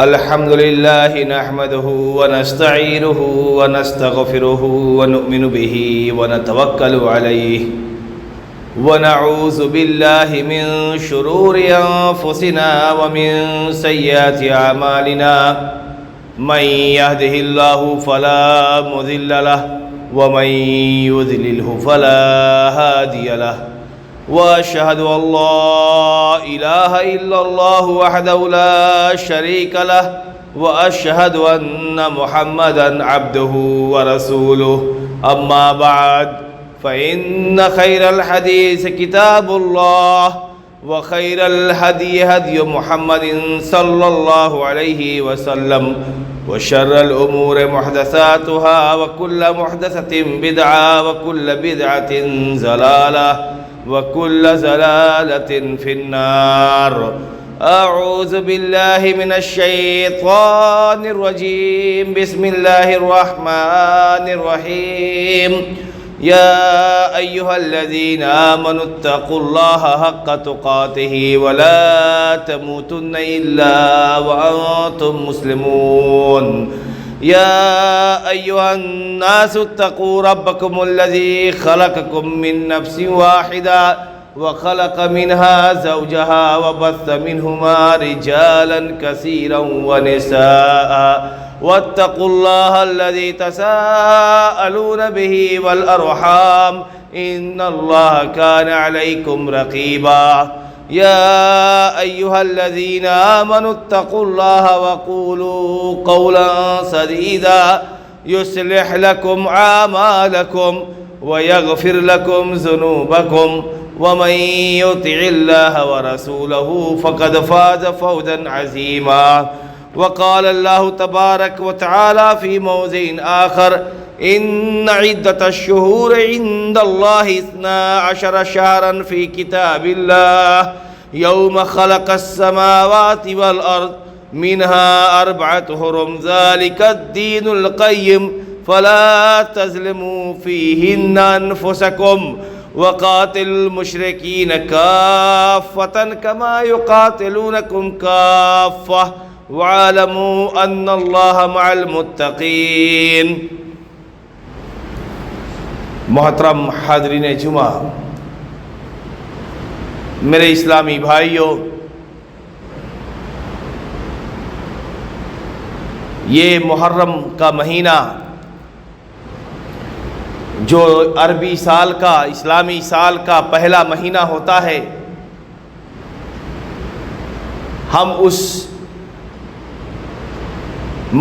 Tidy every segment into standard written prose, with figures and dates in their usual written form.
الحمد لله نحمده ونستعينه ونستغفره ونؤمن به ونتوكل عليه ونعوذ بالله من شرور أنفسنا ومن سيئات أعمالنا من يهده الله فلا مضل له ومن يضلله فلا هادي له وأشهد أن لا إله إلا الله وحده لا شريك له وأشهد أن محمدًا عبده ورسوله أما بعد فإن خير الحديث كتاب الله وخير الهدي هدي محمد صلى الله عليه وسلم وشر الأمور محدثاتها وكل محدثة بدعة وكل بدعة ضلالة وكل زلالة في النار. أعوذ بالله من الشيطان الرجيم. بسم الله الرحمن الرحيم. يا أيها الذين آمنوا اتقوا الله حق تقاته ولا تموتن إلا وأنتم مسلمون. يا أيها الناس اتقوا ربكم الذي خلقكم من نفس واحدة وخلق منها زوجها وبث منهما رجالا كثيرا ونساء واتقوا الله الذي تساءلون به والأرحام إن الله كان عليكم رقيبا. يا أيها الذين آمنوا اتقوا الله وقولوا قولا سديدا يصلح لكم أعمالكم ويغفر لكم ذنوبكم ومن يطع الله ورسوله فقد فاز فوزا عظيما. وقال الله تبارك وتعالى في موضع آخر إن عدة الشهور عند الله 12 شهرا في كتاب الله يوم خلق السماوات والأرض منها 4 حرم ذلك الدين القيم فلا تظلموا فيهن أنفسكم وقاتلوا المشركين كافة كما يقاتلونكم كافة وَاعْلَمُوا أَنَّ اللَّهَ مَعَ الْمُتَّقِينَ. محترم حاضرین جمعہ، میرے اسلامی بھائیوں، یہ محرم کا مہینہ جو عربی سال کا، اسلامی سال کا پہلا مہینہ ہوتا ہے، ہم اس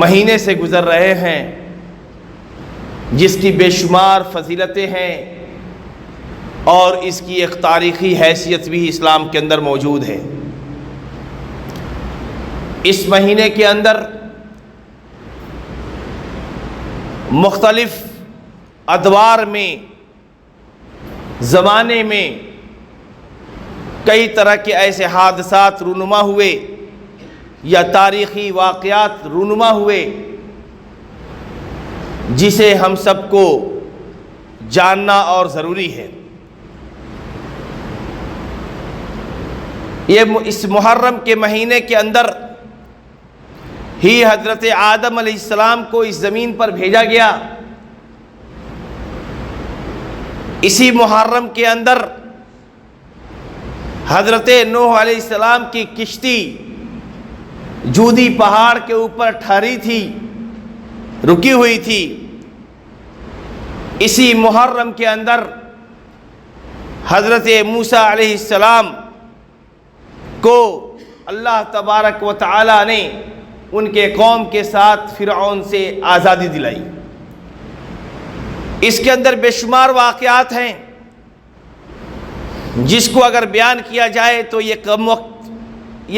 مہینے سے گزر رہے ہیں جس کی بے شمار فضیلتیں ہیں اور اس کی ایک تاریخی حیثیت بھی اسلام کے اندر موجود ہے. اس مہینے کے اندر مختلف ادوار میں، زمانے میں کئی طرح کے ایسے حادثات رونما ہوئے یا تاریخی واقعات رونما ہوئے جسے ہم سب کو جاننا اور ضروری ہے. اس محرم کے مہینے کے اندر ہی حضرت آدم علیہ السلام کو اس زمین پر بھیجا گیا. اسی محرم کے اندر حضرت نوح علیہ السلام کی کشتی جودی پہاڑ کے اوپر ٹھہری تھی، رکی ہوئی تھی. اسی محرم کے اندر حضرت موسیٰ علیہ السلام کو اللہ تبارک و تعالی نے ان کے قوم کے ساتھ فرعون سے آزادی دلائی. اس کے اندر بے شمار واقعات ہیں جس کو اگر بیان کیا جائے تو یہ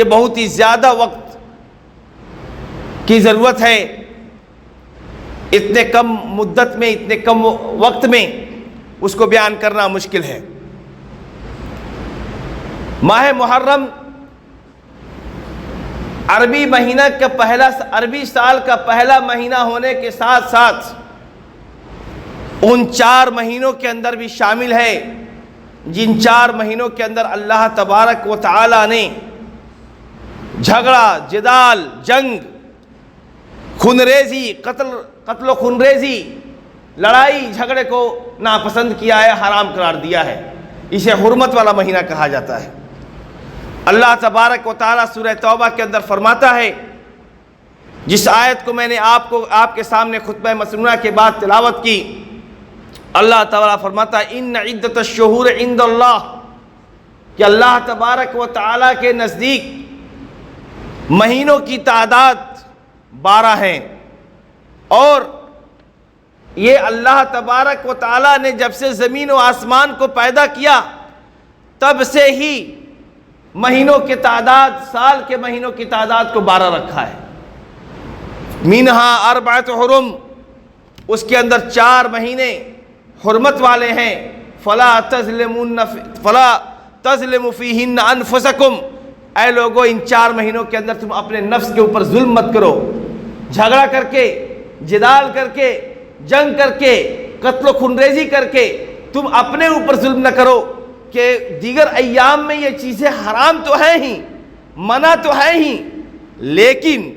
بہت ہی زیادہ وقت کی ضرورت ہے. اتنے کم مدت میں، اتنے کم وقت میں اس کو بیان کرنا مشکل ہے. ماہ محرم عربی سال کا پہلا مہینہ ہونے کے ساتھ ساتھ ان 4 مہینوں کے اندر بھی شامل ہے جن 4 مہینوں کے اندر اللہ تبارک و تعالی نے جھگڑا، جدال، جنگ، خونریزی، قتل و خونریزی، لڑائی جھگڑے کو ناپسند کیا ہے، حرام قرار دیا ہے. اسے حرمت والا مہینہ کہا جاتا ہے. اللہ تبارک و تعالیٰ سورہ توبہ کے اندر فرماتا ہے، جس آیت کو میں نے آپ کے سامنے خطبہ مسنونہ کے بعد تلاوت کی. اللہ تعالیٰ فرماتا ہے ان عدت الشہور عند اللہ، کہ اللہ تبارک و تعالیٰ کے نزدیک مہینوں کی تعداد 12 ہیں. اور یہ اللہ تبارک و تعالیٰ نے جب سے زمین و آسمان کو پیدا کیا تب سے ہی مہینوں کی تعداد، سال کے مہینوں کی تعداد کو 12 رکھا ہے. منہا اربعۃ حرم، اس کے اندر 4 مہینے حرمت والے ہیں. فلا تظلموا فیہن انفسکم، اے لوگو ان 4 مہینوں کے اندر تم اپنے نفس کے اوپر ظلم مت کرو. جھگڑا کر کے، جدال کر کے، جنگ کر کے، قتل و خونریزی کر کے تم اپنے اوپر ظلم نہ کرو، کہ دیگر ایام میں یہ چیزیں حرام تو ہیں ہی، منع تو ہے ہی، لیکن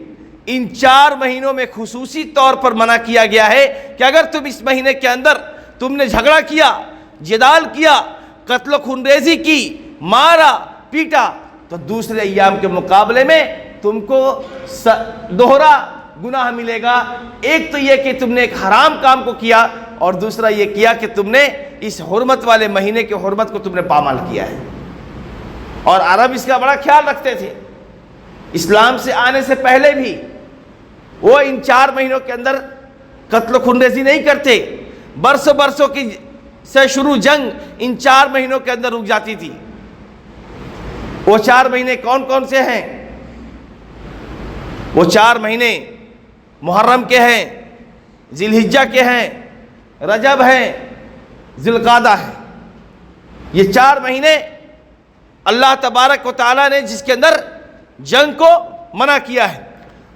ان 4 مہینوں میں خصوصی طور پر منع کیا گیا ہے کہ اگر تم اس مہینے کے اندر تم نے جھگڑا کیا، جدال کیا، قتل و خونریزی کی، مارا پیٹا، تو دوسرے ایام کے مقابلے میں تم کو دوہرا گناہ ملے گا. ایک تو یہ کہ تم نے ایک حرام کام کو کیا، اور دوسرا یہ کیا کہ تم نے اس حرمت والے مہینے کی حرمت کو تم نے پامال کیا ہے. اور عرب اس کا بڑا خیال رکھتے تھے. اسلام سے آنے سے پہلے بھی وہ ان 4 مہینوں کے اندر قتل و خونریزی نہیں کرتے. برسوں کی سے شروع جنگ ان 4 مہینوں کے اندر رک جاتی تھی. وہ 4 مہینے کون کون سے ہیں؟ وہ 4 مہینے محرم کے ہیں، ذی الحجہ کے ہیں، رجب ہیں، ذی القعدہ ہیں. یہ 4 مہینے اللہ تبارک و تعالیٰ نے جس کے اندر جنگ کو منع کیا ہے.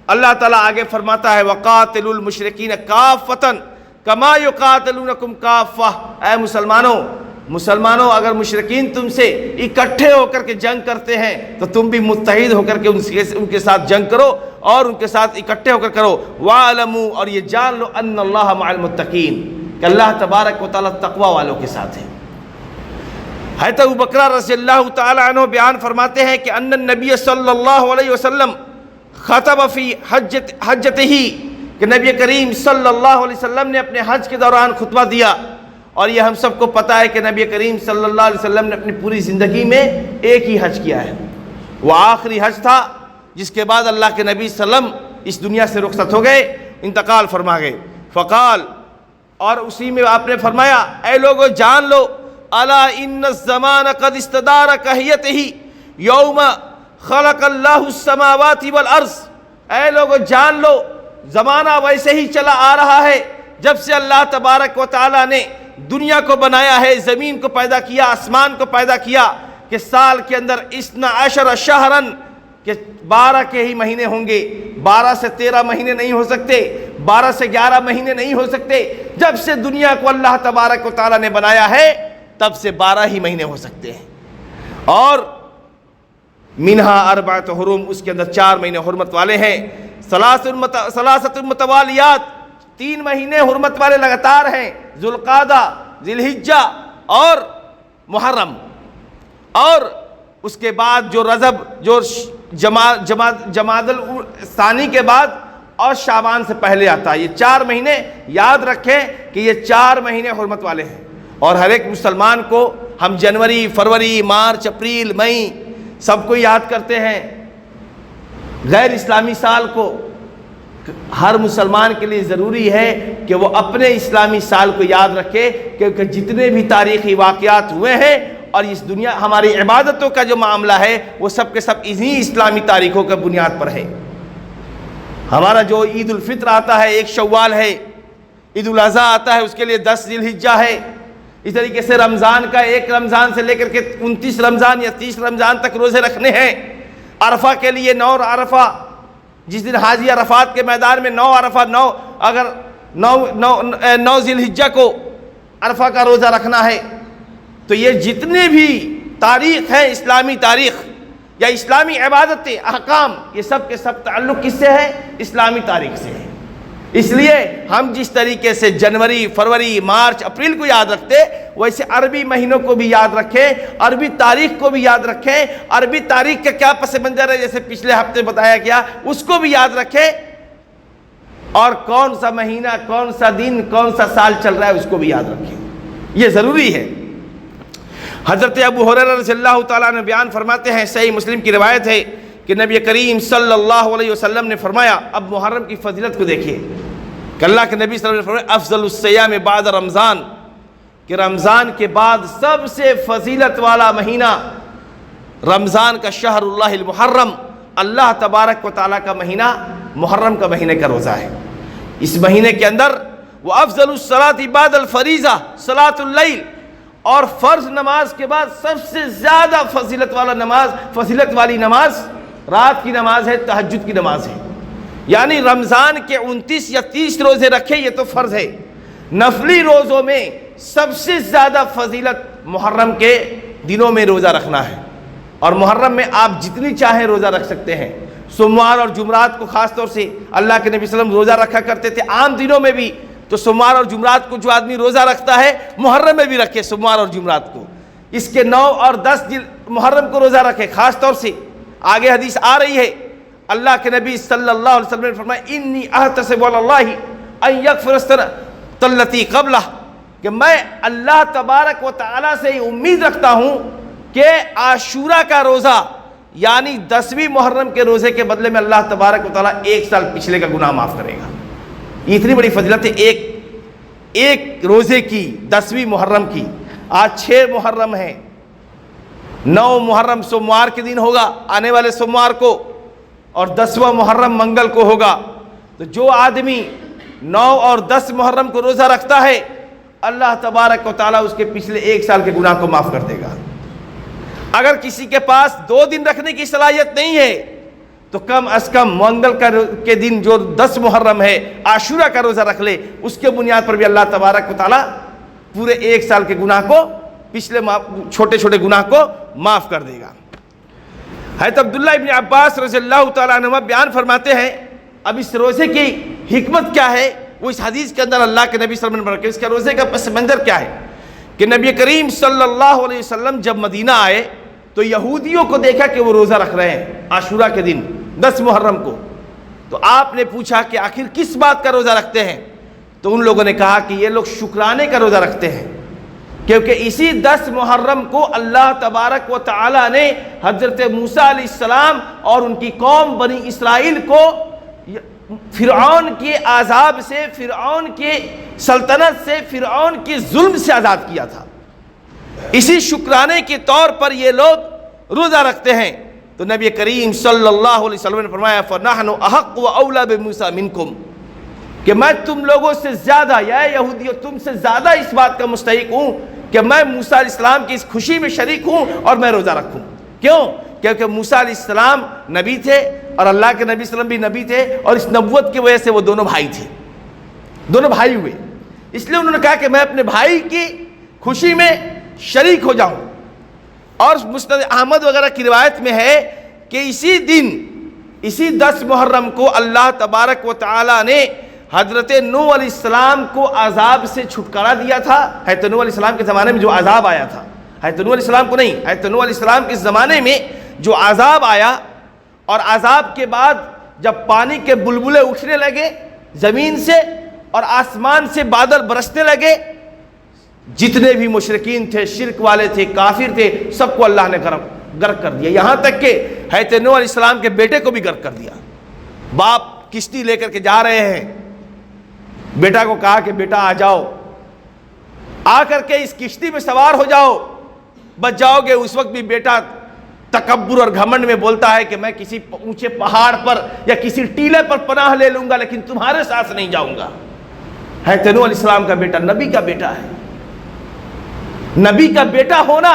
اللہ تعالیٰ آگے فرماتا ہے وَقَاتِلُوا الْمُشْرِكِينَ كَافَّةً كَمَا يُقَاتِلُونَكُمْ كَافَّةً، اے مسلمانوں اگر مشرکین تم سے اکٹھے ہو کر کے جنگ کرتے ہیں تو تم بھی متحد ہو کر کے ان کے ساتھ جنگ کرو اور ان کے ساتھ اکٹھے ہو کر کرو. وَعَلَمُوا، اور یہ جان لو أَنَّ اللَّهَ مَعَ الْمُتَّقِينَ، کہ اللہ تبارک و تعالیٰ تقوی والوں کے ساتھ ہے. حضرت ابوبکر رضی اللہ تعالی عنہ بیان فرماتے ہیں کہ ان النبی صلی اللہ علیہ وسلم خطب فی حجتہ، کہ نبی کریم صلی اللہ علیہ وسلم نے اپنے حج کے دوران خطبہ دیا. اور یہ ہم سب کو پتہ ہے کہ نبی کریم صلی اللہ علیہ وسلم نے اپنی پوری زندگی میں ایک ہی حج کیا ہے. وہ آخری حج تھا جس کے بعد اللہ کے نبی صلی اللہ علیہ وسلم اس دنیا سے رخصت ہو گئے، انتقال فرما گئے. فقال، اور اسی میں آپ نے فرمایا اے لوگو جان لو الا ان الزمان قد استدار کہیتہ یوم خلق اللہ السماوات والارض، اے لوگو جان لو زمانہ ویسے ہی چلا آ رہا ہے جب سے اللہ تبارک و تعالیٰ نے دنیا کو بنایا ہے، زمین کو پیدا کیا، آسمان کو پیدا کیا، کہ سال کے اندر 12 شہرن، کہ 12 کے ہی مہینے ہوں گے. 12 سے 13 مہینے نہیں ہو سکتے، 12 سے 11 مہینے نہیں ہو سکتے. جب سے دنیا کو اللہ تبارک و تعالیٰ نے بنایا ہے تب سے 12 ہی مہینے ہو سکتے ہیں. اور منہا اربعۃ حرم، اس کے اندر 4 مہینے حرمت والے ہیں. ثلاثۃ متوالیات، 3 مہینے حرمت والے لگاتار ہیں، ذو القعدہ، ذی الحجہ اور محرم. اور اس کے بعد جو رجب، جو جمادی الثانی کے بعد اور شعبان سے پہلے آتا ہے. یہ 4 مہینے یاد رکھیں کہ یہ 4 مہینے حرمت والے ہیں. اور ہر ایک مسلمان کو ہم جنوری، فروری، مارچ، اپریل، مئی سب کو یاد کرتے ہیں. غیر اسلامی سال کو ہر مسلمان کے لیے ضروری ہے کہ وہ اپنے اسلامی سال کو یاد رکھے، کیونکہ جتنے بھی تاریخی واقعات ہوئے ہیں اور اس دنیا ہماری عبادتوں کا جو معاملہ ہے وہ سب کے سب انہی اسلامی تاریخوں کے بنیاد پر ہے. ہمارا جو عید الفطر آتا ہے 1 شوال ہے، عید الاضحیٰ آتا ہے اس کے لیے 10 ذی الحجہ ہے. اس طریقے سے رمضان کا 1 رمضان سے لے کر کے 29 رمضان یا 30 رمضان تک روزے رکھنے ہیں. عرفہ کے لیے 9 عرفہ، جس دن حاجی عرفات کے میدان میں 9 عرفہ، 9 ذی الحجہ کو عرفہ کا روزہ رکھنا ہے. تو یہ جتنے بھی تاریخ ہیں اسلامی تاریخ، یا اسلامی عبادتیں، احکام، یہ سب کے سب تعلق کس سے ہے؟ اسلامی تاریخ سے ہے۔ اس لیے ہم جس طریقے سے جنوری، فروری، مارچ، اپریل کو یاد رکھتے، ویسے عربی مہینوں کو بھی یاد رکھیں، عربی تاریخ کو بھی یاد رکھیں، عربی تاریخ کا کیا پس منظر ہے جیسے پچھلے ہفتے بتایا گیا، اس کو بھی یاد رکھیں، اور کون سا مہینہ، کون سا دن، کون سا سال چل رہا ہے اس کو بھی یاد رکھیں، یہ ضروری ہے۔ حضرت ابو ہریرہ رضی اللہ تعالیٰ عنہ بیان فرماتے ہیں، صحیح مسلم کی روایت ہے کہ نبی کریم صلی اللہ علیہ وسلم نے فرمایا، اب محرم کی فضیلت کو دیکھیے کہ اللہ کے نبی صلی اللہ علیہ وسلم نے فرمایا افضل الصیام بعد رمضان، کہ رمضان کے بعد سب سے فضیلت والا مہینہ رمضان کا شہر اللہ المحرم، اللہ تبارک و تعالیٰ کا مہینہ محرم کا مہینے کا روزہ ہے۔ اس مہینے کے اندر وہ افضل الصلاۃ بعد الفریضہ صلاۃ اللیل، اور فرض نماز کے بعد سب سے زیادہ فضیلت والی نماز رات کی نماز ہے، تہجد کی نماز ہے۔ یعنی رمضان کے 29 یا 30 روزے رکھے یہ تو فرض ہے، نفلی روزوں میں سب سے زیادہ فضیلت محرم کے دنوں میں روزہ رکھنا ہے، اور محرم میں آپ جتنی چاہیں روزہ رکھ سکتے ہیں۔ سوموار اور جمعرات کو خاص طور سے اللہ کے نبی صلی اللہ علیہ وسلم روزہ رکھا کرتے تھے، عام دنوں میں بھی، تو سوموار اور جمعرات کو جو آدمی روزہ رکھتا ہے محرم میں بھی رکھے سوموار اور جمعرات کو، اس کے 9 اور 10 محرم کو روزہ رکھے خاص طور سے۔ آگے حدیث آ رہی ہے، اللہ کے نبی صلی اللہ علیہ وسلم نے فرمایا انی احتسب علی اللہ ان یغفر السنۃ التی قبلہ، کہ میں اللہ تبارک و تعالیٰ سے امید رکھتا ہوں کہ عاشورہ کا روزہ یعنی 10ویں محرم کے روزے کے بدلے میں اللہ تبارک و تعالیٰ 1 سال پچھلے کا گناہ معاف کرے گا۔ یہ اتنی بڑی فضیلت ہے ایک روزے کی، 10ویں محرم کی۔ آج 6 محرم ہے، 9 محرم سوموار کے دن ہوگا آنے والے سوموار کو، اور 10واں محرم منگل کو ہوگا۔ تو جو آدمی 9 اور 10 محرم کو روزہ رکھتا ہے اللہ تبارک و تعالیٰ اس کے پچھلے 1 سال کے گناہ کو معاف کر دے گا۔ اگر کسی کے پاس 2 دن رکھنے کی صلاحیت نہیں ہے تو کم از کم منگل کے دن جو 10 محرم ہے عاشورہ کا روزہ رکھ لے، اس کے بنیاد پر بھی اللہ تبارک و تعالیٰ پورے 1 سال کے گناہ کو، پچھلے چھوٹے چھوٹے گناہ کو معاف کر دے گا۔ حضرت عبداللہ ابن عباس رضی اللہ تعالیٰ عنہ بیان فرماتے ہیں، اب اس روزے کی حکمت کیا ہے وہ اس حدیث کے اندر اللہ کے نبی صلی اللہ علیہ وسلم نے، اس کے روزے کا پس منظر کیا ہے کہ نبی کریم صلی اللہ علیہ وسلم جب مدینہ آئے تو یہودیوں کو دیکھا کہ وہ روزہ رکھ رہے ہیں عاشورہ کے دن 10 محرم کو، تو آپ نے پوچھا کہ آخر کس بات کا روزہ رکھتے ہیں؟ تو ان لوگوں نے کہا کہ یہ لوگ شکرانے کا روزہ رکھتے ہیں، کیونکہ اسی 10 محرم کو اللہ تبارک و تعالی نے حضرت موسیٰ علیہ السلام اور ان کی قوم بنی اسرائیل کو فرعون کے عذاب سے، فرعون کے سلطنت سے، فرعون کے ظلم سے آزاد کیا تھا۔ اسی شکرانے کے طور پر یہ لوگ روزہ رکھتے ہیں۔ تو نبی کریم صلی اللہ علیہ وسلم نے فرمایا فَنَحْنُ أَحَقُّ وَأَوْلَى بِمُوسَىٰ مِنْكُمْ، کہ میں تم لوگوں سے زیادہ، یا یہودیوں تم سے زیادہ اس بات کا مستحق ہوں کہ میں موسیٰ علیہ السلام کی اس خوشی میں شریک ہوں اور میں روزہ رکھوں۔ کیوں؟ کیونکہ موسیٰ علیہ السلام نبی تھے اور اللہ کے نبی صلی اللہ علیہ وسلم بھی نبی تھے، اور اس نبوت کی وجہ سے وہ دونوں بھائی تھے، دونوں بھائی ہوئے، اس لیے انہوں نے کہا کہ میں اپنے بھائی کی خوشی میں شریک ہو جاؤں۔ اور مسند احمد وغیرہ کی روایت میں ہے کہ اسی دن، اسی 10 محرم کو اللہ تبارک و تعالی نے حضرت نوح علیہ السلام کو عذاب سے چھٹکارا دیا تھا۔ حضرت نوح علیہ السلام کے زمانے میں جو عذاب آیا تھا، حضرت نوح علیہ السلام کو نہیں، حضرت نوح علیہ السلام کے زمانے میں جو عذاب آیا، اور عذاب کے بعد جب پانی کے بلبلے اٹھنے لگے زمین سے اور آسمان سے بادل برسنے لگے، جتنے بھی مشرکین تھے، شرک والے تھے، کافر تھے، سب کو اللہ نے غرق کر دیا، یہاں تک کہ حضرت نوح علیہ السلام کے بیٹے کو بھی غرق کر دیا۔ باپ کشتی لے کر کے جا رہے ہیں، بیٹا کو کہا کہ بیٹا آ جاؤ، آ کر کے اس کشتی میں سوار ہو جاؤ، بچ جاؤ گے۔ اس وقت بھی بیٹا تکبر اور گھمنڈ میں بولتا ہے کہ میں کسی اونچے پہاڑ پر یا کسی ٹیلے پر پناہ لے لوں گا لیکن تمہارے ساتھ نہیں جاؤں گا۔ حضرت نوح علیہ السلام کا بیٹا نبی کا بیٹا ہے، نبی کا بیٹا ہونا،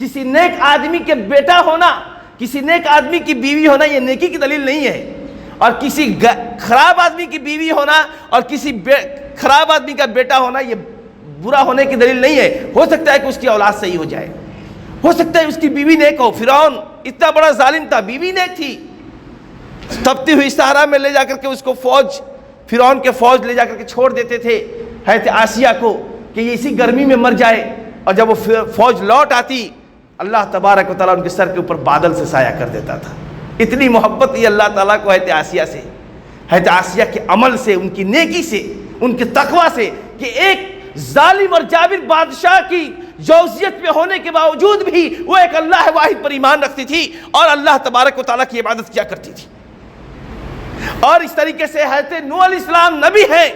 کسی نیک آدمی کے بیٹا ہونا، کسی نیک آدمی کی بیوی ہونا یہ نیکی کی دلیل نہیں ہے، اور کسی خراب آدمی کی بیوی ہونا اور کسی خراب آدمی کا بیٹا ہونا یہ برا ہونے کی دلیل نہیں ہے۔ ہو سکتا ہے کہ اس کی اولاد صحیح ہو جائے، ہو سکتا ہے اس کی بیوی نیک ہو. فرعون اتنا بڑا ظالم تھا, بیوی نیک تھی. تپتی ہوئی صحرا میں لے جا کر کے اس کو فرعون کے فوج لے جا کر کے چھوڑ دیتے تھے حضرت آسیہ کو کہ یہ اسی گرمی میں مر جائے. اور جب وہ فوج لوٹ آتی, اللہ تبارک و تعالیٰ ان کے سر کے اوپر بادل سے سایہ کر دیتا تھا. اتنی محبت یہ اللہ تعالیٰ کو حضرت آسیہ سے, حضرت آسیہ کے عمل سے, ان کی نیکی سے, ان کے تقوی سے, کہ ایک ظالم اور جابر بادشاہ کی جوزیت میں ہونے کے باوجود بھی وہ ایک اللہ واحد پر ایمان رکھتی تھی اور اللہ تبارک و تعالیٰ کی عبادت کیا کرتی تھی. اور اس طریقے سے حضرت نوح علیہ السلام نبی ہیں,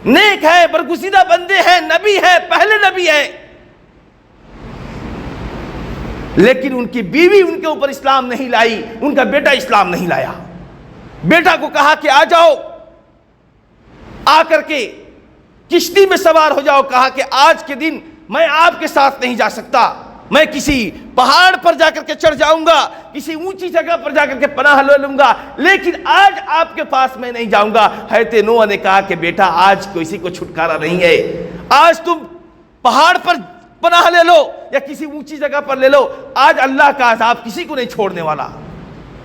نیک ہیں, برگزیدہ بندے ہیں, نبی ہیں, پہلے نبی ہیں, لیکن ان کی بیوی ان کے اوپر اسلام نہیں لائی, ان کا بیٹا اسلام نہیں لایا. بیٹا کو کہا کہ آ جاؤ, آ کر کے کشتی میں سوار ہو جاؤ. کہا کہ آج کے دن میں آپ کے ساتھ نہیں جا سکتا, میں کسی پہاڑ پر جا کر کے چڑھ جاؤں گا, کسی اونچی جگہ پر جا کر کے پناہ لے لوں گا, لیکن آج آپ کے پاس میں نہیں جاؤں گا. حضرت نوح نے کہا کہ بیٹا آج کسی کو چھٹکارا نہیں ہے, آج تم پہاڑ پر پناہ لے لو یا کسی اونچی جگہ پر لے لو, آج اللہ کا عذاب کسی کو نہیں چھوڑنے والا.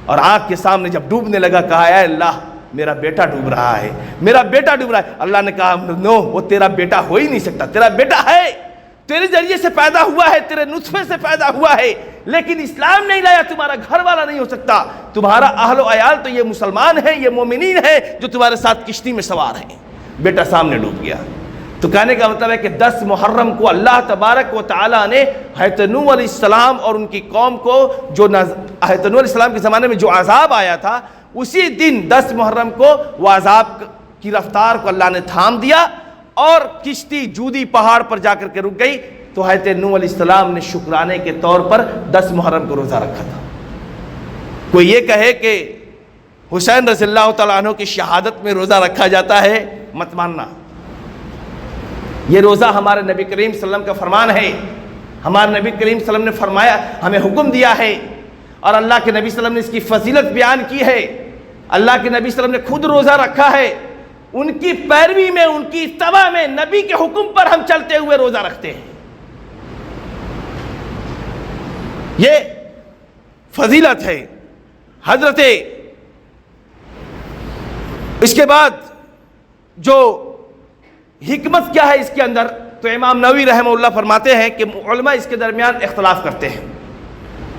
اور آنکھ کے سامنے جب ڈوبنے لگا, کہا اے اللہ میرا بیٹا ڈوب رہا ہے, میرا بیٹا ڈوب رہا ہے. اللہ نے کہا نو, وہ تیرا بیٹا ہو ہی نہیں سکتا, تیرا بیٹا ہے, تیرے ذریعے سے پیدا ہوا ہے, تیرے نطفے سے پیدا ہوا ہے, لیکن اسلام نہیں لایا, تمہارا گھر والا نہیں ہو سکتا. تمہارا اہل و عیال تو یہ مسلمان ہیں, یہ مومنین ہیں جو تمہارے ساتھ کشتی میں سوار ہیں. بیٹا سامنے ڈوب گیا. تو کہنے کا مطلب ہے کہ 10 محرم کو اللہ تبارک و تعالیٰ نے حضرت نوح علیہ السلام اور ان کی قوم کو جو حضرت نوح علیہ السلام کے زمانے میں جو عذاب آیا تھا, اسی دن 10 محرم کو وہ عذاب کی رفتار کو اللہ نے تھام دیا اور کشتی جودی پہاڑ پر جا کر کے رک گئی. تو حضرت نوح علیہ السلام نے شکرانے کے طور پر 10 محرم کو روزہ رکھا تھا. کوئی یہ کہے کہ حسین رضی اللہ تعالیٰ عنہ کی شہادت میں روزہ رکھا جاتا ہے, مت ماننا. یہ روزہ ہمارے نبی کریم صلی اللہ علیہ وسلم کا فرمان ہے. ہمارے نبی کریم صلی اللہ علیہ وسلم نے فرمایا, ہمیں حکم دیا ہے, اور اللہ کے نبی صلی اللہ علیہ وسلم نے اس کی فضیلت بیان کی ہے. اللہ کے نبی صلی اللہ علیہ وسلم نے خود روزہ رکھا ہے. ان کی پیروی میں, ان کی اتباع میں, نبی کے حکم پر ہم چلتے ہوئے روزہ رکھتے ہیں. یہ فضیلت ہے. حضرت اس کے بعد جو حکمت کیا ہے اس کے اندر, تو امام نووی رحمہ اللہ فرماتے ہیں کہ علماء اس کے درمیان اختلاف کرتے ہیں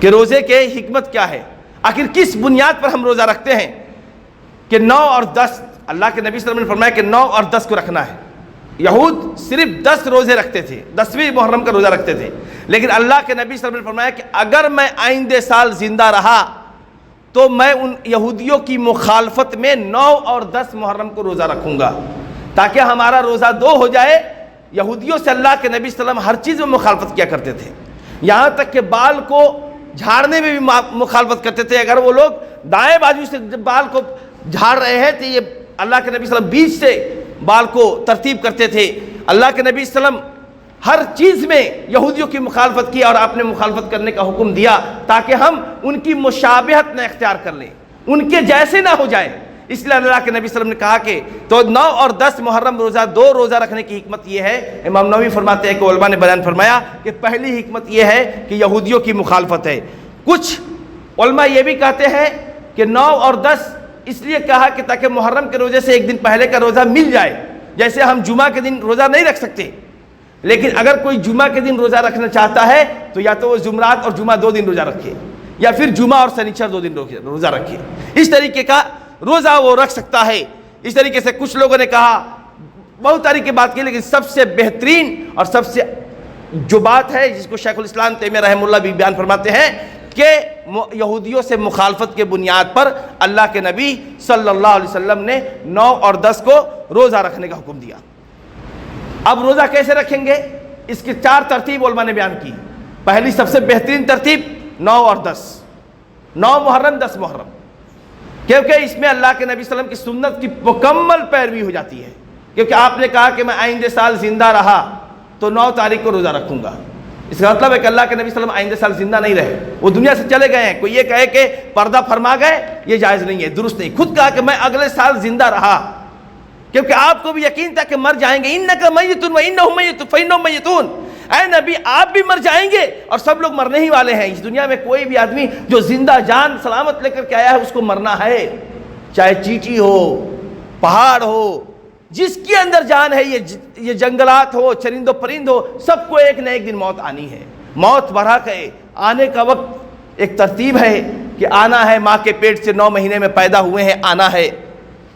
کہ روزے کے حکمت کیا ہے, آخر کس بنیاد پر ہم روزہ رکھتے ہیں. کہ 9 اور 10, اللہ کے نبی صلی اللہ علیہ وسلم نے فرمایا کہ 9 اور 10 کو رکھنا ہے. یہود صرف 10 روزے رکھتے تھے, 10ویں محرم کا روزہ رکھتے تھے, لیکن اللہ کے نبی صلی اللہ علیہ وسلم نے فرمایا کہ اگر میں آئندہ سال زندہ رہا تو میں ان یہودیوں کی مخالفت میں 9 اور 10 محرم کو روزہ رکھوں گا, تاکہ ہمارا روزہ 2 ہو جائے. یہودیوں سے اللہ کے نبی صلی اللہ علیہ وسلم ہر چیز میں مخالفت کیا کرتے تھے, یہاں تک کہ بال کو جھاڑنے میں بھی مخالفت کرتے تھے. اگر وہ لوگ دائیں بازو سے بال کو جھاڑ رہے ہیں تو یہ اللہ کے نبی صلی اللہ علیہ وسلم بیچ سے بال کو ترتیب کرتے تھے. اللہ کے نبی صلی اللہ علیہ وسلم ہر چیز میں یہودیوں کی مخالفت کی اور آپ نے مخالفت کرنے کا حکم دیا تاکہ ہم ان کی مشابہت نہ اختیار کر لیں, ان کے جیسے نہ ہو جائیں. اس لیے اللہ کے نبی صلی اللہ علیہ وسلم نے کہا کہ تو 9 اور 10 محرم روزہ 2 روزہ رکھنے کی حکمت یہ ہے. امام نووی فرماتے ہیں کہ علماء نے بیان فرمایا کہ پہلی حکمت یہ ہے کہ یہودیوں کی مخالفت ہے. کچھ علماء یہ بھی کہتے ہیں کہ 9 اور 10 اس لیے کہا کہ تاکہ محرم کے روزے سے ایک دن پہلے کا روزہ مل جائے. جیسے ہم جمعہ کے دن روزہ نہیں رکھ سکتے, لیکن اگر کوئی جمعہ کے دن روزہ رکھنا چاہتا ہے تو یا تو وہ جمعرات اور جمعہ 2 دن روزہ رکھے, یا پھر جمعہ اور سنیچر 2 دن روزہ رکھے. اس طریقے کا روزہ وہ رکھ سکتا ہے. اس طریقے سے کچھ لوگوں نے کہا, بہت ساری کی بات کی, لیکن سب سے بہترین اور سب سے جو بات ہے جس کو شیخ الاسلام تیمیہ رحمہ اللہ بھی بیان فرماتے ہیں کہ یہودیوں سے مخالفت کے بنیاد پر اللہ کے نبی صلی اللہ علیہ وسلم نے 9 اور 10 کو روزہ رکھنے کا حکم دیا. اب روزہ کیسے رکھیں گے, اس کی 4 ترتیب علماء نے بیان کی. پہلی سب سے بہترین ترتیب 9 اور 10, 9 محرم 10 محرم, کیونکہ اس میں اللہ کے نبی صلی اللہ علیہ وسلم کی سنت کی مکمل پیروی ہو جاتی ہے. کیونکہ آپ نے کہا کہ میں آئندہ سال زندہ رہا تو 9 تاریخ کو روزہ رکھوں گا. اس کا مطلب ہے کہ اللہ کے نبی صلی اللہ علیہ وسلم آئندہ سال زندہ نہیں رہے, وہ دنیا سے چلے گئے ہیں. کوئی یہ کہے کہ پردہ فرما گئے, یہ جائز نہیں ہے, درست نہیں. خود کہا کہ میں اگلے سال زندہ رہا, کیونکہ آپ کو بھی یقین تھا کہ مر جائیں گے. انک میت و انہم میتون فانہم میتون, اے نبی آپ بھی مر جائیں گے اور سب لوگ مرنے ہی والے ہیں. اس دنیا میں کوئی بھی آدمی جو زندہ جان سلامت لے کر کے آیا ہے اس کو مرنا ہے. چاہے چیٹی ہو، پہاڑ ہو، جس کے اندر جان ہے، یہ جنگلات ہو، چرند و پرند ہو، سب کو ایک نہ ایک دن موت آنی ہے. موت بڑھا کے آنے کا وقت ایک ترتیب ہے کہ آنا ہے. ماں کے پیٹ سے 9 مہینے میں پیدا ہوئے ہیں، آنا ہے.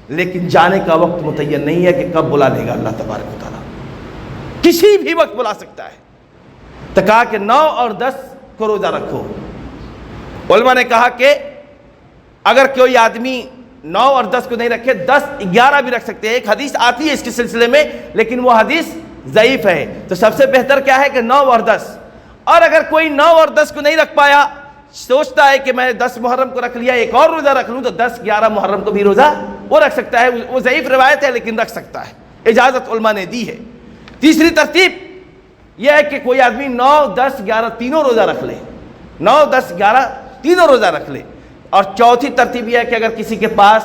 لیکن جانے کا وقت متعین نہیں ہے کہ کب بلا لے گا اللہ تبارک و تعالیٰ. کسی بھی وقت بلا سکتا ہے. تو کہا کہ 9 اور 10 کو روزہ رکھو. علماء نے کہا کہ اگر کوئی آدمی 9 اور 10 کو نہیں رکھے، 10 11 بھی رکھ سکتے ہیں. ایک حدیث آتی ہے اس کے سلسلے میں لیکن وہ حدیث ضعیف ہے. تو سب سے بہتر کیا ہے کہ 9 اور 10. اور اگر کوئی 9 اور 10 کو نہیں رکھ پایا، سوچتا ہے کہ میں 10 محرم کو رکھ لیا، ایک اور روزہ رکھ لوں، تو 10 11 محرم کو بھی روزہ وہ رکھ سکتا ہے. وہ ضعیف روایت ہے لیکن رکھ سکتا ہے. اجازت علماء نے دی ہے. تیسری ترتیب یہ ہے کہ کوئی آدمی 9 10 11 تینوں روزہ رکھ لے. 9 10 11 تینوں روزہ رکھ لے. اور چوتھی ترتیب یہ ہے کہ اگر کسی کے پاس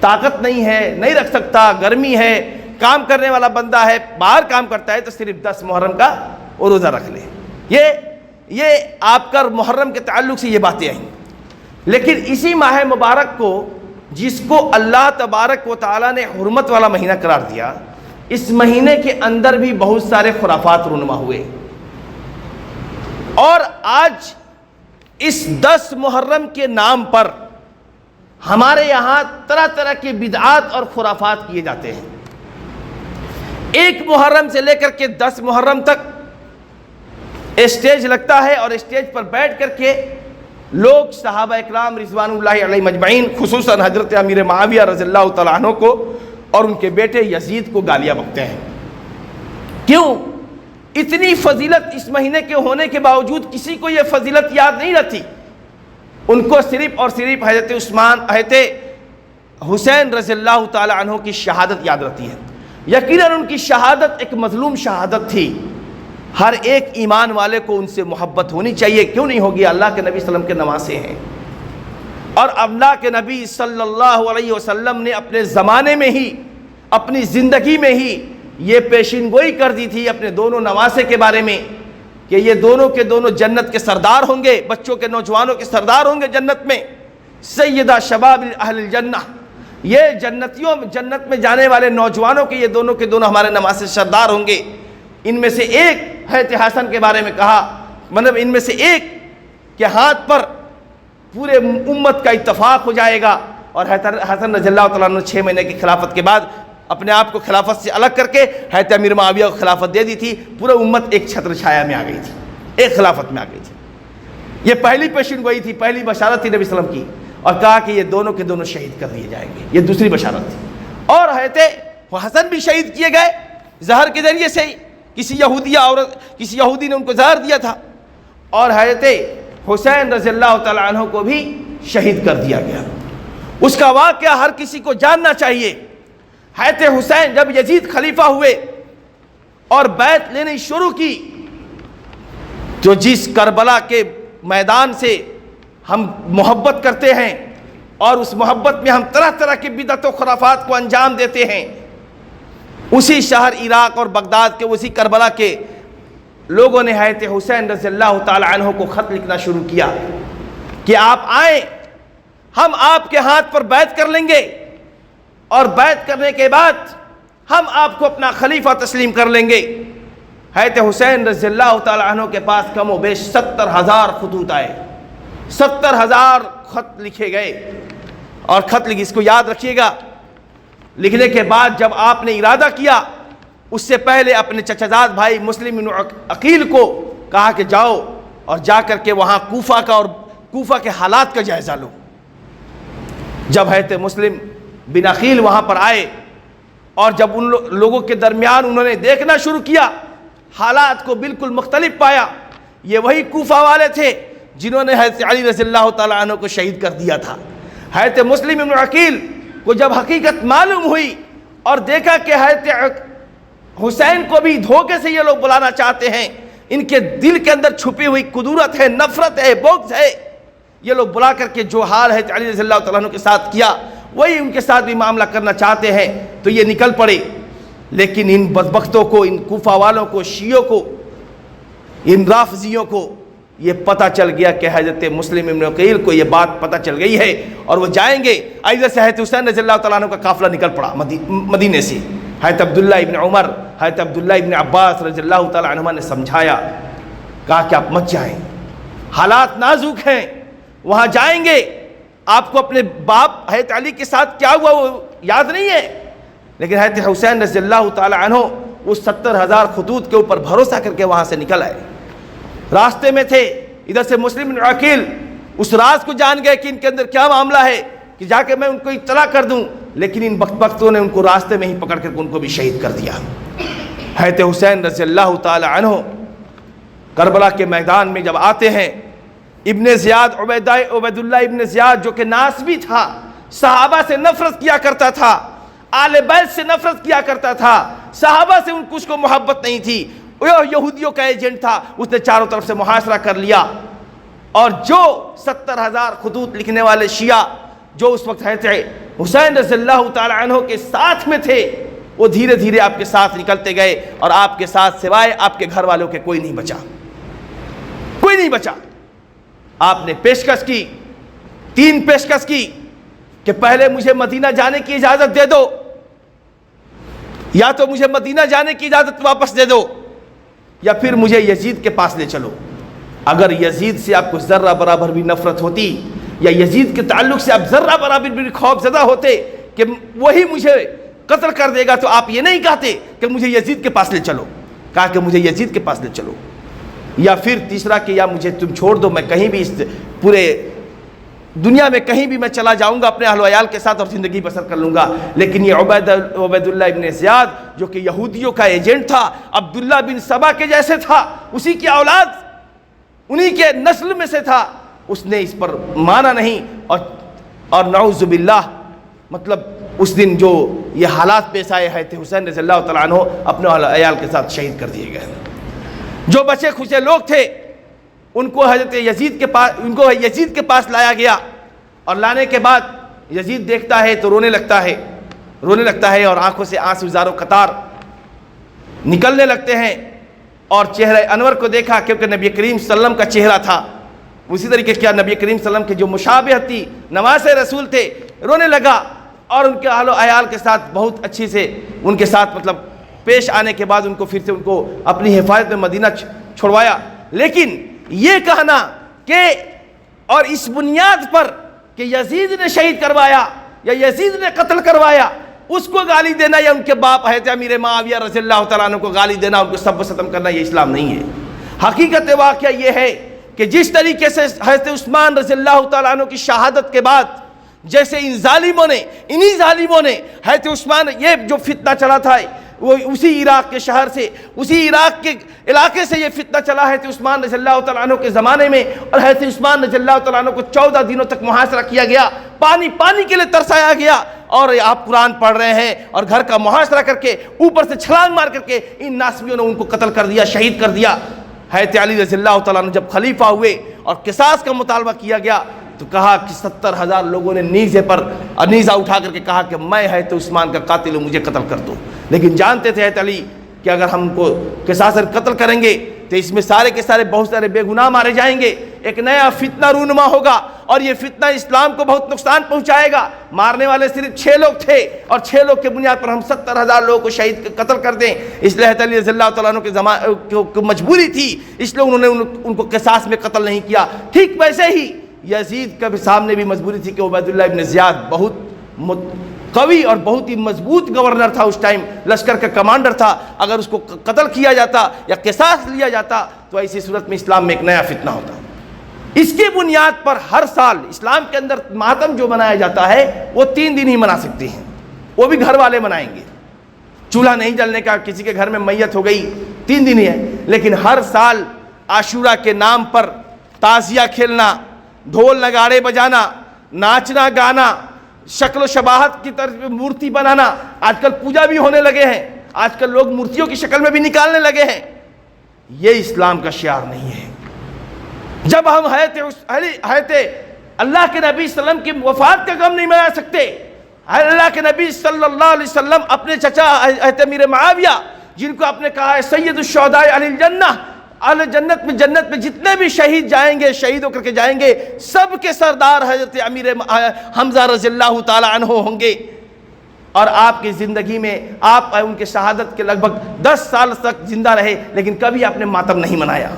طاقت نہیں ہے، نہیں رکھ سکتا، گرمی ہے، کام کرنے والا بندہ ہے، باہر کام کرتا ہے، تو صرف 10 محرم کا وہ روزہ رکھ لے. یہ آپ کا محرم کے تعلق سے یہ باتیں آئیں. لیکن اسی ماہ مبارک کو، جس کو اللہ تبارک و تعالیٰ نے حرمت والا مہینہ قرار دیا، اس مہینے کے اندر بھی بہت سارے خرافات رونما ہوئے. اور آج اس 10 محرم کے نام پر ہمارے یہاں طرح طرح کے بدعات اور خرافات کیے جاتے ہیں. 1 محرم سے لے کر کے 10 محرم تک اسٹیج لگتا ہے اور اسٹیج پر بیٹھ کر کے لوگ صحابہ اکرام رضوان اللہ علیہ مجمعین، خصوصاً حضرت امیر معاویہ رضی اللہ تعالیٰ عنہ کو اور ان کے بیٹے یزید کو گالیاں بکتے ہیں. کیوں؟ اتنی فضیلت اس مہینے کے ہونے کے باوجود کسی کو یہ فضیلت یاد نہیں رہتی. ان کو صرف اور صرف حضرت حسین رضی اللہ تعالیٰ عنہ کی شہادت یاد رہتی ہے. یقیناً ان کی شہادت ایک مظلوم شہادت تھی. ہر ایک ایمان والے کو ان سے محبت ہونی چاہیے. کیوں نہیں ہوگی؟ اللہ کے نبی صلی اللہ علیہ وسلم کے نواسے ہیں. اور اللہ کے نبی صلی اللہ علیہ وسلم نے اپنے زمانے میں ہی، اپنی زندگی میں ہی یہ پیشین گوئی کر دی تھی اپنے دونوں نواسے کے بارے میں کہ یہ دونوں کے دونوں جنت کے سردار ہوں گے، بچوں کے، نوجوانوں کے سردار ہوں گے جنت میں. سیدہ شباب اہل الجنہ، یہ جنت میں جانے والے نوجوانوں کے یہ دونوں کے دونوں ہمارے نواسے سردار ہوں گے. ان میں سے ایک حضرت حسن کے بارے میں کہا، مطلب ان میں سے ایک کے ہاتھ پر پورے امت کا اتفاق ہو جائے گا. اور حسن رضی اللہ تعالیٰ عنہ 6 مہینے کی خلافت کے بعد اپنے آپ کو خلافت سے الگ کر کے حضرت امیر معاویہ کو خلافت دے دی تھی. پورا امت ایک چھتر چھایا میں آ گئی تھی، ایک خلافت میں آ گئی تھی. یہ پہلی پیشین گوئی تھی، پہلی بشارت تھی نبی صلی اللہ علیہ وسلم کی. اور کہا کہ یہ دونوں کے دونوں شہید کر دیے جائیں گے. یہ دوسری بشارت تھی. اور حضرت حسن بھی شہید کیے گئے زہر کے ذریعے سے. کسی یہودی نے ان کو زہر دیا تھا. اور حضرت حسین رضی اللہ تعالیٰ عنہ کو بھی شہید کر دیا گیا. اس کا واقعہ ہر کسی کو جاننا چاہیے. حضرت حسین جب یزید خلیفہ ہوئے اور بیعت لینی شروع کی، تو جس کربلا کے میدان سے ہم محبت کرتے ہیں اور اس محبت میں ہم طرح طرح کی بدعت و خرافات کو انجام دیتے ہیں، اسی شہر عراق اور بغداد کے اسی کربلا کے لوگوں نے حضرت حسین رضی اللہ تعالی عنہ کو خط لکھنا شروع کیا کہ آپ آئیں، ہم آپ کے ہاتھ پر بیعت کر لیں گے اور بیعت کرنے کے بعد ہم آپ کو اپنا خلیفہ تسلیم کر لیں گے. حضرت حسین رضی اللہ تعالی عنہ کے پاس کم و بیش 70,000 خطوط آئے، 70,000 خط لکھے گئے. اور خط اس کو یاد رکھیے گا، لکھنے کے بعد جب آپ نے ارادہ کیا، اس سے پہلے اپنے چچا زاد بھائی مسلم بن عقیل کو کہا کہ جاؤ اور جا کر کے وہاں کوفہ کا اور کوفہ کے حالات کا جائزہ لو. جب حضرت مسلم بن عقیل وہاں پر آئے اور جب ان لوگوں کے درمیان انہوں نے دیکھنا شروع کیا، حالات کو بالکل مختلف پایا. یہ وہی کوفہ والے تھے جنہوں نے حضرت علی رضی اللہ تعالیٰ عنہ کو شہید کر دیا تھا. حضرت مسلم بن عقیل کو جب حقیقت معلوم ہوئی اور دیکھا کہ حضرت حسین کو بھی دھوکے سے یہ لوگ بلانا چاہتے ہیں، ان کے دل کے اندر چھپی ہوئی قدورت ہے، نفرت ہے، بغض ہے، یہ لوگ بلا کر کے جو حال ہے علی رضی اللہ تعالیٰ عنہ کے ساتھ کیا وہی ان کے ساتھ بھی معاملہ کرنا چاہتے ہیں، تو یہ نکل پڑے. لیکن ان بدبختوں کو، ان کوفہ والوں کو، شیعوں کو، ان رافضیوں کو یہ پتہ چل گیا کہ حضرت مسلم ابن عقیل کو یہ بات پتہ چل گئی ہے اور وہ جائیں گے۔ ادھر سے حضرت حسین رضی اللہ تعالیٰ عنہ کا قافلہ نکل پڑا مدینے سے۔ حضرت عبداللہ ابن عمر، حضرت عبداللہ ابن عباس رضی اللہ تعالیٰ عنہما نے سمجھایا، کہا کہ آپ مت جائیں، حالات نازک ہیں، وہاں جائیں گے آپ کو اپنے باپ حضرت علی کے ساتھ کیا ہوا وہ یاد نہیں ہے، لیکن حضرت حسین رضی اللہ تعالیٰ عنہ اس 70,000 خطوط کے اوپر بھروسہ کر کے وہاں سے نکل آئے۔ راستے میں تھے، ادھر سے مسلم بن عقیل اس راز کو جان گئے کہ ان کے اندر کیا معاملہ ہے کہ جا کے میں ان کو اطلاع کر دوں، لیکن ان بدبختوں نے ان کو راستے میں ہی پکڑ کر ان کو بھی شہید کر دیا۔ حضرت حسین رضی اللہ تعالی عنہ کربلا کے میدان میں جب آتے ہیں، ابن زیاد عبید اللہ ابن زیاد جو کہ ناسبی تھا، صحابہ سے نفرت کیا کرتا تھا، آل بیت سے نفرت کیا کرتا تھا، صحابہ سے ان کو اس کو محبت نہیں تھی، یہودیوں کا ایجنٹ تھا، اس نے چاروں طرف سے محاصرہ کر لیا، اور جو 70,000 خطوط لکھنے والے شیعہ جو اس وقت حضرت حسین رضی اللہ تعالی عنہ کے ساتھ میں تھے، وہ دھیرے دھیرے آپ کے ساتھ نکلتے گئے، اور آپ کے ساتھ سوائے آپ کے گھر والوں کے کوئی نہیں بچا، کوئی نہیں بچا۔ آپ نے پیشکش کی، 3 پیشکش کی کہ پہلے مجھے مدینہ جانے کی اجازت دے دو، یا تو مجھے مدینہ جانے کی اجازت واپس دے دو، یا پھر مجھے یزید کے پاس لے چلو۔ اگر یزید سے آپ کو ذرہ برابر بھی نفرت ہوتی، یا یزید کے تعلق سے آپ ذرہ برابر بھی خوف زدہ ہوتے کہ وہی مجھے قتل کر دے گا، تو آپ یہ نہیں کہتے کہ مجھے یزید کے پاس لے چلو، کہا کہ مجھے یزید کے پاس لے چلو، یا پھر تیسرا کہ یا مجھے تم چھوڑ دو، میں کہیں بھی اس پورے دنیا میں کہیں بھی میں چلا جاؤں گا اپنے اہل و عیال کے ساتھ اور زندگی بسر کر لوں گا۔ لیکن یہ عبید اللہ ابن زیاد جو کہ یہودیوں کا ایجنٹ تھا، عبداللہ بن سبا کے جیسے تھا، اسی کی اولاد، انہی کے نسل میں سے تھا، اس نے اس پر مانا نہیں، اور نعوذ باللہ مطلب اس دن جو یہ حالات پیش آئے ہیں، حسین رضی اللہ تعالیٰ عنہ اپنے اہل و عیال کے ساتھ شہید کر دیے گئے۔ جو بچے خوشے لوگ تھے ان کو حضرت یزید کے پاس لایا گیا، اور لانے کے بعد یزید دیکھتا ہے تو رونے لگتا ہے اور آنکھوں سے آنسو زاروں قطار نکلنے لگتے ہیں، اور چہرہ انور کو دیکھا کیونکہ نبی کریم صلی اللہ علیہ وسلم کا چہرہ تھا، اسی طریقے کیا نبی کریم صلی اللہ علیہ وسلم کے جو مشابہت تھی، نواز رسول تھے، رونے لگا، اور ان کے اہل و عیال کے ساتھ بہت اچھی سے ان کے ساتھ مطلب پیش آنے کے بعد ان کو پھر سے ان کو اپنی حفاظت میں مدینہ چھڑوایا۔ لیکن یہ کہنا کہ اور اس بنیاد پر کہ یزید نے شہید کروایا یا یزید نے قتل کروایا، اس کو گالی دینا، یا ان کے باپ حضرت امیر معاویہ رضی اللہ تعالیٰ عنہ کو گالی دینا، ان کو سب و ستم کرنا، یہ اسلام نہیں ہے۔ حقیقت واقعہ یہ ہے کہ جس طریقے سے حضرت عثمان رضی اللہ تعالیٰ عنہ کی شہادت کے بعد جیسے انہی ظالموں نے حضرت عثمان، یہ جو فتنہ چلا تھا وہ اسی عراق کے شہر سے، اسی عراق کے علاقے سے یہ فتنہ چلا حضرت عثمان رضی اللہ تعالیٰ عنہ کے زمانے میں، اور حضرت عثمان رضی اللہ تعالیٰ عنہ کو 14 دنوں تک محاصرہ کیا گیا، پانی کے لیے ترسایا گیا، اور آپ قرآن پڑھ رہے ہیں اور گھر کا محاصرہ کر کے اوپر سے چھلانگ مار کر کے ان ناسبیوں نے ان کو قتل کر دیا، شہید کر دیا۔ حضرت علی رضی اللہ تعالیٰ عنہ جب خلیفہ ہوئے اور قصاص کا مطالبہ کیا گیا تو کہا کہ 70,000 لوگوں نے نیزہ اٹھا کر کے کہا کہ میں حضرت عثمان کا قاتل ہوں، مجھے قتل کر دو، لیکن جانتے تھے حضرت علی کہ اگر ہم کو قصاصاً قتل کریں گے تو اس میں سارے کے سارے بہت سارے بے گناہ مارے جائیں گے، ایک نیا فتنہ رونما ہوگا، اور یہ فتنہ اسلام کو بہت نقصان پہنچائے گا۔ مارنے والے صرف 6 لوگ تھے، اور 6 لوگ کے بنیاد پر ہم 70,000 لوگوں کو شہید قتل کر دیں، اس لیے حضرت علی رضی اللہ تعالیٰ عنہ کے مجبوری تھی، اس لیے انہوں نے ان کو قصاص میں قتل نہیں کیا۔ ٹھیک ویسے ہی یزید کا بھی سامنے بھی مجبوری تھی کہ عبید اللہ ابن زیاد بہت قوی اور بہت ہی مضبوط گورنر تھا، اس ٹائم لشکر کا کمانڈر تھا، اگر اس کو قتل کیا جاتا یا قصاص لیا جاتا تو ایسی صورت میں اسلام میں ایک نیا فتنہ ہوتا۔ اس کی بنیاد پر ہر سال اسلام کے اندر ماتم جو منایا جاتا ہے وہ 3 دن ہی منا سکتے ہیں، وہ بھی گھر والے منائیں گے، چولہا نہیں جلنے کا، کسی کے گھر میں میت ہو گئی 3 دن ہی ہے، لیکن ہر سال عاشورہ کے نام پر تازیہ کھیلنا، ڈھول نگاڑے بجانا، ناچنا گانا، شکل و شباہت کی طرف مورتی بنانا، آج کل پوجا بھی ہونے لگے ہیں، آج کل لوگ مورتیوں کی شکل میں بھی نکالنے لگے ہیں، یہ اسلام کا شعار نہیں ہے۔ جب ہم حضرت اللہ کے نبی صلی اللہ علیہ وسلم کی وفات کا غم نہیں منا سکتے، اللہ کے نبی صلی اللہ علیہ وسلم اپنے چچا حضرت امیر معاویہ، جن کو آپ نے کہا ہے سید الشہداء اہل الجنہ، اہل جنت میں جتنے بھی شہید جائیں گے، شہید ہو کر کے جائیں گے، سب کے سردار حضرت امیر حمزہ رضی اللہ تعالی عنہ ہوں گے۔ اور آپ کی زندگی میں آپ ان کے شہادت کے لگ بھگ 10 سال تک زندہ رہے، لیکن کبھی آپ نے ماتم نہیں منایا۔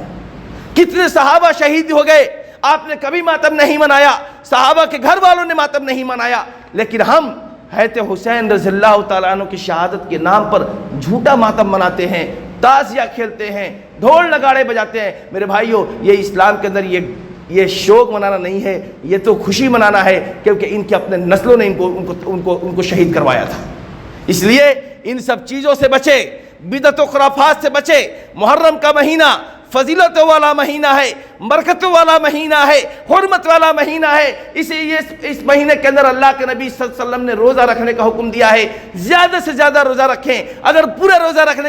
کتنے صحابہ شہید ہو گئے، آپ نے کبھی ماتم نہیں منایا، صحابہ کے گھر والوں نے ماتم نہیں منایا، لیکن ہم حضرت حسین رضی اللہ تعالیٰ عنہ کی شہادت کے نام پر جھوٹا ماتم مناتے ہیں، تازیہ کھیلتے ہیں، ڈھول نگاڑے بجاتے ہیں۔ میرے بھائیو، یہ اسلام کے اندر یہ شوق منانا نہیں ہے، یہ تو خوشی منانا ہے، کیونکہ ان کے اپنے نسلوں نے ان کو شہید کروایا تھا۔ اس لیے ان سب چیزوں سے بچے، بدعت و خرافات سے بچے۔ محرم کا مہینہ فضیلت والا مہینہ ہے، برکت والا مہینہ ہے، حرمت والا مہینہ ہے۔ اس مہینے کے اندر اللہ کے نبی صلی اللہ علیہ وسلم نے روزہ رکھنے کا حکم دیا ہے۔ زیادہ سے زیادہ روزہ رکھیں۔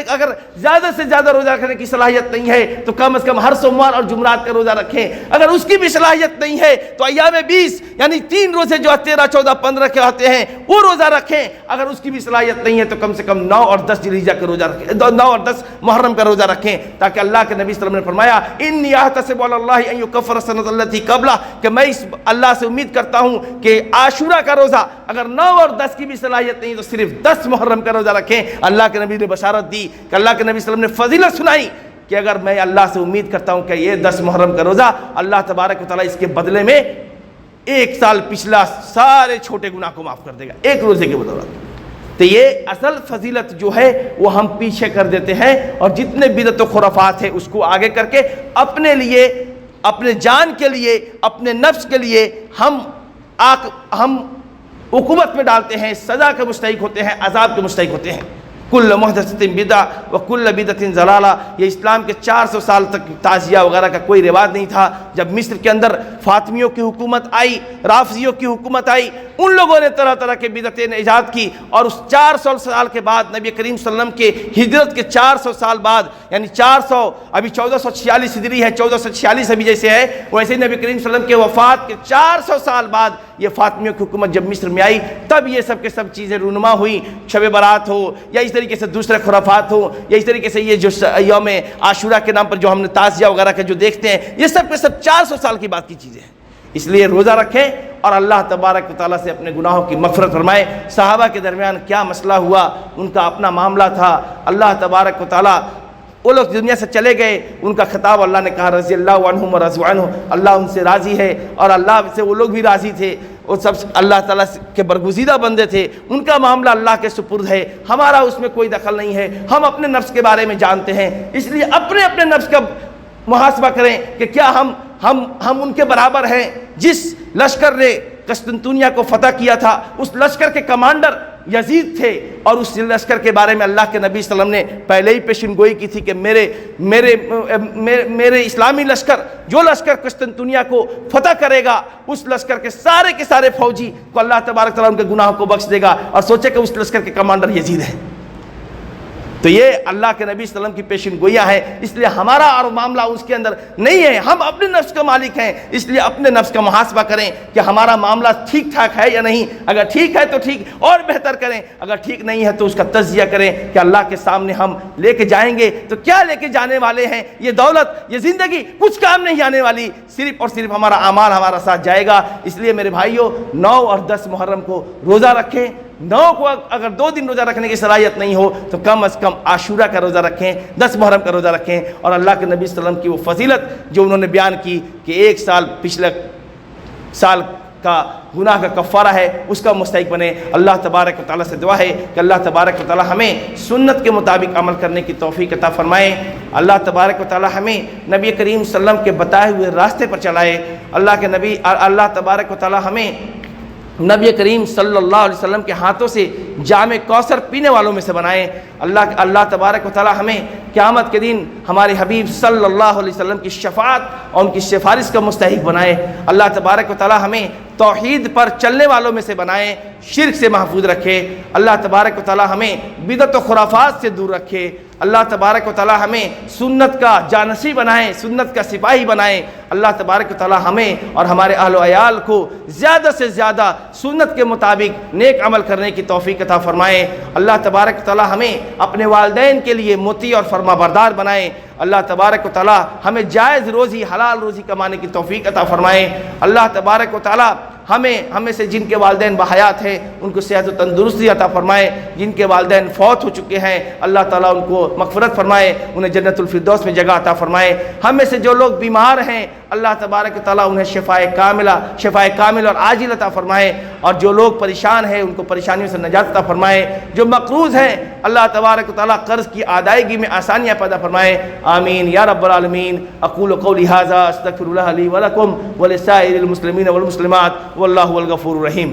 اگر زیادہ سے زیادہ روزہ رکھنے کی صلاحیت نہیں ہے تو کم از کم ہر سوموار اور جمعرات کا روزہ رکھیں۔ اگر اس کی بھی صلاحیت نہیں ہے تو ایام 20 یعنی 3 روزے جو 13، 14، 15 کے آتے ہیں وہ روزہ رکھیں۔ اگر اس کی بھی صلاحیت نہیں ہے تو کم سے کم 9 اور 10 ذوالحجہ کا روزہ رکھیں، 9 اور 10 محرم کا روزہ رکھیں، تاکہ اللہ کے نبی صلی اللہ علیہ وسلم نے فرمایا انی احتسب علی اللہ ان یکفر السنۃ التي قبلہ، کہ میں اس اللہ سے امید کرتا ہوں کہ عاشورہ کا روزہ اگر 9 اور 10 کی بھی صلاحیت نہیں تو صرف 10 محرم کا روزہ رکھیں۔ اللہ کے نبی نے بشارت دی کہ اللہ کے نبی صلی اللہ علیہ وسلم نے فضیلت سنائی کہ اگر میں اللہ سے امید کرتا ہوں کہ یہ 10 محرم کا روزہ اللہ تبارک و تعالیٰ اس کے بدلے میں 1 سال پچھلا سارے چھوٹے گناہ کو معاف کر دے گا، ایک روزے کے بدولت۔ تو یہ اصل فضیلت جو ہے وہ ہم پیچھے کر دیتے ہیں، اور جتنے بدعت و خرافات ہیں اس کو آگے کر کے اپنے لیے، اپنے جان کے لیے، اپنے نفس کے لیے ہم عقوبت میں ڈالتے ہیں، سزا کے مستحق ہوتے ہیں، عذاب کے مستحق ہوتے ہیں۔ کل محدثۃ بدعہ وکل بدعۃ ضلالہ۔ یہ اسلام کے 400 سال تک تعزیہ وغیرہ کا کوئی رواج نہیں تھا۔ جب مصر کے اندر فاطمیوں کی حکومت آئی، رافضیوں کی حکومت آئی، ان لوگوں نے طرح طرح کے بدعتیں ایجاد کی، اور اس 400 سال کے بعد نبی کریم صلی اللہ علیہ وسلم کے ہجرت کے 400 سال بعد، یعنی 400 ابھی 1446 ہجری ہے، 1446 ابھی جیسے ہے، ویسے نبی کریم صلی اللہ علیہ وسلم کے وفات کے 400 سال بعد یہ فاطمیوں کی حکومت جب مصر میں آئی، تب یہ سب کے سب چیزیں رونما ہوئیں۔ شب برات ہو یا اس طریقے سے دوسرے خرافات ہو، یا اس طریقے سے یہ جو یوم عاشورہ کے نام پر جو ہم نے تعزیہ وغیرہ کے جو دیکھتے ہیں، یہ سب کے سب 400 سال کی بات کی چیزیں ہیں۔ اس لیے روزہ رکھیں اور اللہ تبارک و تعالیٰ سے اپنے گناہوں کی مغفرت فرمائیں۔ صحابہ کے درمیان کیا مسئلہ ہوا، ان کا اپنا معاملہ تھا، اللہ تبارک و تعالیٰ، وہ لوگ دنیا سے چلے گئے، ان کا خطاب اللہ نے کہا رضی اللہ عنہم ورضوا عنہ، اللہ ان سے راضی ہے اور اللہ سے وہ لوگ بھی راضی تھے، وہ سب اللہ تعالیٰ کے برگزیدہ بندے تھے، ان کا معاملہ اللہ کے سپرد ہے، ہمارا اس میں کوئی دخل نہیں ہے، ہم اپنے نفس کے بارے میں جانتے ہیں۔ اس لیے اپنے نفس کا محاسبہ کریں کہ کیا ہم ان کے برابر ہیں۔ جس لشکر نے قسطنطنیہ کو فتح کیا تھا، اس لشکر کے کمانڈر یزید تھے، اور اس لشکر کے بارے میں اللہ کے نبی صلی اللہ علیہ وسلم نے پہلے ہی پیشن گوئی کی تھی کہ میرے اسلامی لشکر، جو لشکر قسطنطنیہ کو فتح کرے گا، اس لشکر کے سارے فوجی کو اللہ تبارک تعالیٰ ان کے گناہوں کو بخش دے گا۔ اور سوچے کہ اس لشکر کے کمانڈر یزید ہے۔ تو یہ اللہ کے نبی صلی اللہ علیہ وسلم کی پیشن گوئیاں ہیں۔ اس لیے ہمارا اور معاملہ اس کے اندر نہیں ہے، ہم اپنے نفس کا مالک ہیں، اس لیے اپنے نفس کا محاسبہ کریں کہ ہمارا معاملہ ٹھیک ٹھاک ہے یا نہیں۔ اگر ٹھیک ہے تو ٹھیک اور بہتر کریں، اگر ٹھیک نہیں ہے تو اس کا تجزیہ کریں کہ اللہ کے سامنے ہم لے کے جائیں گے تو کیا لے کے جانے والے ہیں۔ یہ دولت، یہ زندگی کچھ کام نہیں آنے والی، صرف اور صرف ہمارا اعمال ہمارا ساتھ جائے گا۔ اس لیے میرے بھائیوں، 9 اور 10 محرم کو روزہ رکھیں۔ 9 کو اگر 2 دن روزہ رکھنے کی صلاحیت نہیں ہو تو کم از کم عاشورہ کا روزہ رکھیں، 10 محرم کا روزہ رکھیں، اور اللہ کے نبی صلی اللہ علیہ وسلم کی وہ فضیلت جو انہوں نے بیان کی کہ 1 سال پچھلے سال کا گناہ کا کفارہ ہے، اس کا مستحق بنے۔ اللہ تبارک و تعالیٰ سے دعا ہے کہ اللہ تبارک و تعالیٰ ہمیں سنت کے مطابق عمل کرنے کی توفیق عطا فرمائے۔ اللہ تبارک و تعالیٰ ہمیں نبی کریم صلی اللہ علیہ وسلم کے بتائے ہوئے راستے پر چلائے۔ اللہ تبارک و تعالیٰ ہمیں نبی کریم صلی اللہ علیہ وسلم کے ہاتھوں سے جام کوثر پینے والوں میں سے بنائے۔ اللہ تبارک و تعالیٰ ہمیں قیامت کے دن ہمارے حبیب صلی اللہ علیہ وسلم کی شفاعت اور ان کی سفارش کا مستحق بنائے۔ اللہ تبارک و تعالیٰ ہمیں توحید پر چلنے والوں میں سے بنائے، شرک سے محفوظ رکھے۔ اللہ تبارک و تعالیٰ ہمیں بدعت و خرافات سے دور رکھے۔ اللہ تبارک و تعالی ہمیں سنت کا جانشین بنائیں، سنت کا سپاہی بنائیں۔ اللہ تبارک و تعالی ہمیں اور ہمارے اہل و عیال کو زیادہ سے زیادہ سنت کے مطابق نیک عمل کرنے کی توفیق عطا فرمائیں۔ اللہ تبارک و تعالی ہمیں اپنے والدین کے لیے مطیع اور فرما بردار بنائیں۔ اللہ تبارک و تعالی ہمیں جائز روزی، حلال روزی کمانے کی توفیق عطا فرمائیں۔ اللہ تبارک و تعالی ہمیں سے جن کے والدین بحیات ہیں ان کو صحت و تندرستی عطا فرمائے، جن کے والدین فوت ہو چکے ہیں اللہ تعالیٰ ان کو مغفرت فرمائے، انہیں جنت الفردوس میں جگہ عطا فرمائے۔ ہم میں سے جو لوگ بیمار ہیں اللہ تبارک و تعالیٰ انہیں شفائے کامل اور عاجل عطا فرمائے، اور جو لوگ پریشان ہیں ان کو پریشانیوں سے نجات عطا فرمائے، جو مقروض ہیں اللہ تبارک و تعالیٰ قرض کی ادائیگی میں آسانیاں پیدا فرمائے، آمین یا رب العالمین۔ اقول قولی ھذا استغفر اللہ لی ولکم ولسائر المسلمین والمسلمات واللہ الغفور الرحیم۔